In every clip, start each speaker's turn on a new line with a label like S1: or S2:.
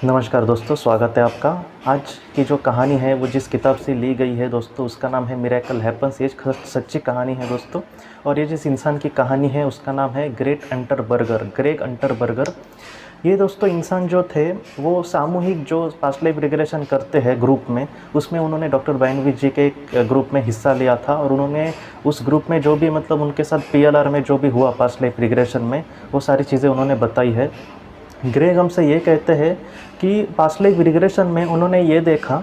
S1: नमस्कार दोस्तों, स्वागत है आपका। आज की जो कहानी है वो जिस किताब से ली गई है दोस्तों, उसका नाम है मिरेकल हैपन्स। ये सच्ची कहानी है दोस्तों। और ये जिस इंसान की कहानी है उसका नाम है ग्रेग अंटरबर्गर। ये दोस्तों इंसान जो थे वो सामूहिक जो पास्ट लाइफ रिग्रेशन करते हैं ग्रुप में, उसमें उन्होंने डॉक्टर बैनविच जी के एक ग्रुप में हिस्सा लिया था। और उन्होंने उस ग्रुप में जो भी मतलब उनके साथ पीएलआर में जो भी हुआ पास्ट लाइफ रिग्रेशन में, वो सारी चीज़ें उन्होंने बताई है। ग्रेग हमसे ये कहते हैं कि पास्ट लाइफ रिग्रेशन में उन्होंने ये देखा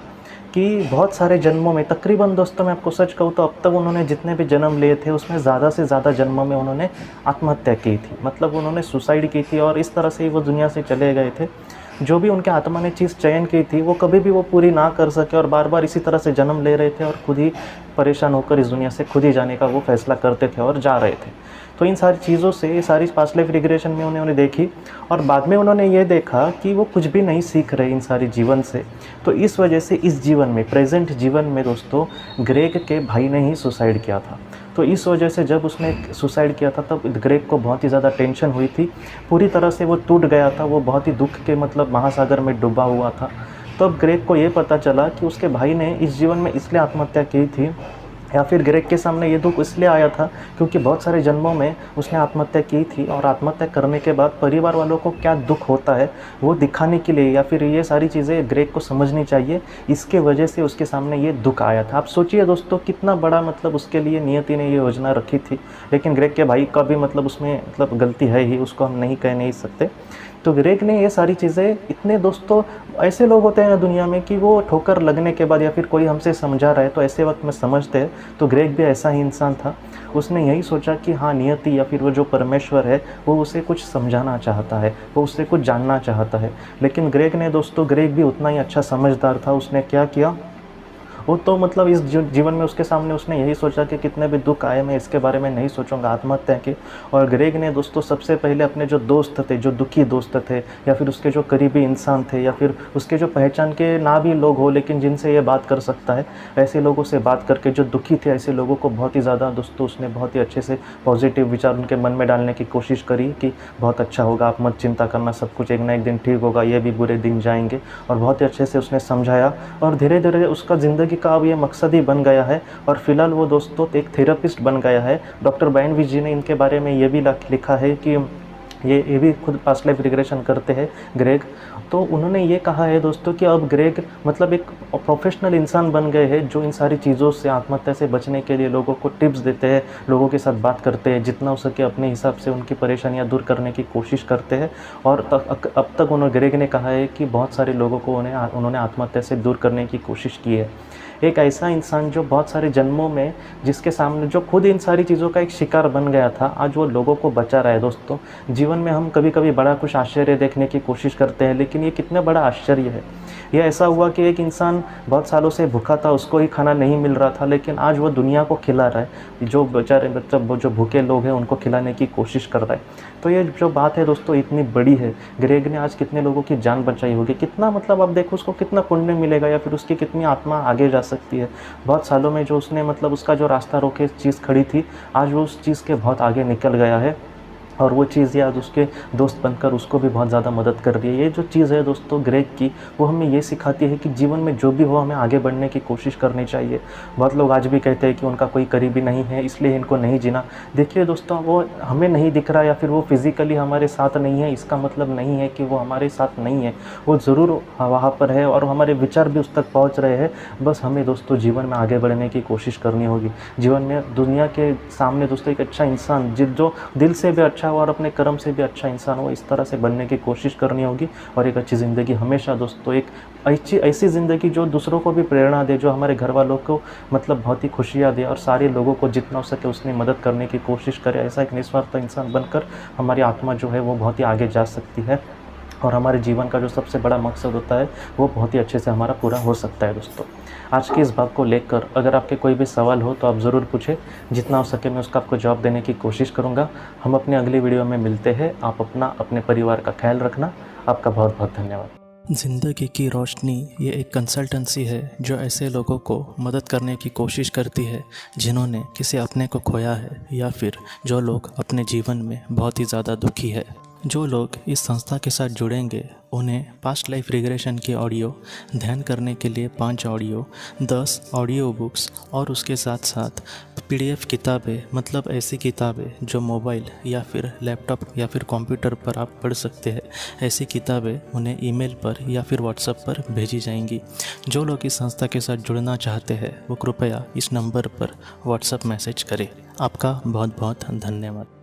S1: कि बहुत सारे जन्मों में, तकरीबन दोस्तों मैं आपको सच कहूँ तो अब तक उन्होंने जितने भी जन्म लिए थे उसमें ज़्यादा से ज़्यादा जन्मों में उन्होंने आत्महत्या की थी। मतलब उन्होंने सुसाइड की थी और इस तरह से ही वो दुनिया से चले गए थे। जो भी उनके आत्मा ने चीज़ चयन की थी वो कभी भी वो पूरी ना कर सके और बार बार इसी तरह से जन्म ले रहे थे और खुद ही परेशान होकर इस दुनिया से खुद ही जाने का वो फैसला करते थे और जा रहे थे। तो इन सारी चीज़ों से, ये सारी पास्ट लाइफ रिग्रेशन में उन्होंने देखी और बाद में उन्होंने ये देखा कि वो कुछ भी नहीं सीख रहे इन सारी जीवन से। तो इस वजह से इस जीवन में, प्रेजेंट जीवन में दोस्तों, ग्रेग के भाई ने ही सुसाइड किया था। तो इस वजह से जब उसने सुसाइड किया था तब ग्रेग को बहुत ही ज़्यादा टेंशन हुई थी। पूरी तरह से वो टूट गया था, वो बहुत ही दुख के मतलब महासागर में डूबा हुआ था। तब ग्रेग को ये पता चला कि उसके भाई ने इस जीवन में इसलिए आत्महत्या की थी, या फिर ग्रेग के सामने ये दुख इसलिए आया था क्योंकि बहुत सारे जन्मों में उसने आत्महत्या की थी। और आत्महत्या करने के बाद परिवार वालों को क्या दुख होता है वो दिखाने के लिए, या फिर ये सारी चीज़ें ग्रेग को समझनी चाहिए, इसके वजह से उसके सामने ये दुख आया था। आप सोचिए दोस्तों कितना बड़ा मतलब उसके लिए नियति ने ये योजना रखी थी। लेकिन ग्रेग के भाई का भी मतलब उसमें मतलब गलती है ही, उसको हम नहीं कह नहीं सकते। तो ग्रेग ने ये सारी चीज़ें, इतने दोस्तों ऐसे लोग होते हैं दुनिया में कि वो ठोकर लगने के बाद या फिर कोई हमसे समझा रहा है तो ऐसे वक्त में समझते हैं। तो ग्रेग भी ऐसा ही इंसान था। उसने यही सोचा कि हाँ, नियति या फिर वो जो परमेश्वर है वो उसे कुछ समझाना चाहता है, वो उससे कुछ जानना चाहता है। लेकिन ग्रेग ने दोस्तों, ग्रेग भी उतना ही अच्छा समझदार था। उसने क्या किया, वो तो मतलब इस जीवन में उसके सामने उसने यही सोचा कि कितने भी दुख आए मैं इसके बारे में नहीं सोचूंगा, आत्महत्या की। और ग्रेग ने दोस्तों सबसे पहले अपने जो दोस्त थे, जो दुखी दोस्त थे, या फिर उसके जो करीबी इंसान थे, या फिर उसके जो पहचान के ना भी लोग हो लेकिन जिनसे ये बात कर सकता है, ऐसे लोगों से बात करके, जो दुखी थे ऐसे लोगों को बहुत ही ज़्यादा दोस्तों उसने बहुत ही अच्छे से पॉजिटिव विचार उनके मन में डालने की कोशिश करी कि बहुत अच्छा होगा, आप मत चिंता करना, सब कुछ एक ना एक दिन ठीक होगा, ये भी बुरे दिन जाएंगे। और बहुत ही अच्छे से उसने समझाया और धीरे धीरे उसका ज़िंदगी का अब ये मकसद ही बन गया है। और फिलहाल वो दोस्तों एक थेरेपिस्ट बन गया है। डॉक्टर बैनविच जी ने इनके बारे में ये भी लिखा है कि ये भी खुद पास्ट लाइफ रिग्रेशन करते हैं ग्रेग। तो उन्होंने ये कहा है दोस्तों कि अब ग्रेग मतलब एक प्रोफेशनल इंसान बन गए हैं जो इन सारी चीज़ों से, आत्महत्या से बचने के लिए लोगों को टिप्स देते हैं, लोगों के साथ बात करते हैं, जितना हो सके अपने हिसाब से उनकी परेशानियां दूर करने की कोशिश करते हैं। और अब तक उन्होंने, ग्रेग ने कहा है कि बहुत सारे लोगों को उन्होंने आत्महत्या से दूर करने की कोशिश की है। एक ऐसा इंसान जो बहुत सारे जन्मों में, जिसके सामने, जो खुद इन सारी चीज़ों का एक शिकार बन गया था, आज वो लोगों को बचा रहा है। दोस्तों जीवन में हम कभी कभी बड़ा कुछ आश्चर्य देखने की कोशिश करते हैं, लेकिन ये कितना बड़ा आश्चर्य है। यह ऐसा हुआ कि एक इंसान बहुत सालों से भूखा था, उसको ही खाना नहीं मिल रहा था, लेकिन आज वो दुनिया को खिला रहा है। जो बेचारे मतलब जो भूखे लोग हैं उनको खिलाने की कोशिश कर रहा है। तो ये जो बात है दोस्तों इतनी बड़ी है। ग्रेग ने आज कितने लोगों की जान बचाई होगी, कितना मतलब आप देखो उसको कितना पुण्य मिलेगा, या फिर उसकी कितनी आत्मा आगे जा सकती है। बहुत सालों में जो उसने मतलब उसका जो रास्ता रोके चीज़ खड़ी थी, आज वो उस चीज़ के बहुत आगे निकल गया है। और वो चीज़ याद उसके दोस्त बनकर उसको भी बहुत ज़्यादा मदद कर रही है। ये जो चीज़ है दोस्तों ग्रेग की, वो हमें ये सिखाती है कि जीवन में जो भी हो हमें आगे बढ़ने की कोशिश करनी चाहिए। बहुत लोग आज भी कहते हैं कि उनका कोई करीबी नहीं है इसलिए इनको नहीं जीना। देखिए दोस्तों, वो हमें नहीं दिख रहा या फिर वो फिज़िकली हमारे साथ नहीं है, इसका मतलब नहीं है कि वो हमारे साथ नहीं है। वो ज़रूर वहाँ पर है और हमारे विचार भी उस तक पहुँच रहे हैं। बस हमें दोस्तों जीवन में आगे बढ़ने की कोशिश करनी होगी। जीवन में दुनिया के सामने दोस्तों एक अच्छा इंसान, जो दिल से भी अच्छा और अपने कर्म से भी अच्छा इंसान हो, इस तरह से बनने की कोशिश करनी होगी। और एक अच्छी ज़िंदगी हमेशा दोस्तों, एक ऐसी ज़िंदगी जो दूसरों को भी प्रेरणा दे, जो हमारे घर वालों को मतलब बहुत ही खुशियाँ दे और सारे लोगों को जितना हो सके उसने मदद करने की कोशिश करे। ऐसा एक निस्वार्थ इंसान बनकर हमारी आत्मा जो है वो बहुत ही आगे जा सकती है और हमारे जीवन का जो सबसे बड़ा मकसद होता है वो बहुत ही अच्छे से हमारा पूरा हो सकता है। दोस्तों आज की इस बात को लेकर अगर आपके कोई भी सवाल हो तो आप ज़रूर पूछें, जितना हो सके मैं उसका आपको जवाब देने की कोशिश करूँगा। हम अपने अगली वीडियो में मिलते हैं। आप अपना, अपने परिवार का ख्याल रखना। आपका बहुत बहुत धन्यवाद।
S2: ज़िंदगी की रोशनी ये एक कंसल्टेंसी है जो ऐसे लोगों को मदद करने की कोशिश करती है जिन्होंने किसी अपने को खोया है या फिर जो लोग अपने जीवन में बहुत ही ज़्यादा दुखी है। जो लोग इस संस्था के साथ जुड़ेंगे उन्हें पास्ट लाइफ रिग्रेशन की ऑडियो, ध्यान करने के लिए 5 ऑडियो, 10 ऑडियो बुक्स और उसके साथ साथ PDF किताबें, मतलब ऐसी किताबें जो मोबाइल या फिर लैपटॉप या फिर कंप्यूटर पर आप पढ़ सकते हैं, ऐसी किताबें उन्हें ईमेल पर या फिर व्हाट्सएप पर भेजी जाएंगी। जो लोग इस संस्था के साथ जुड़ना चाहते हैं वो कृपया इस नंबर पर व्हाट्सएप मैसेज करें। आपका बहुत बहुत धन्यवाद।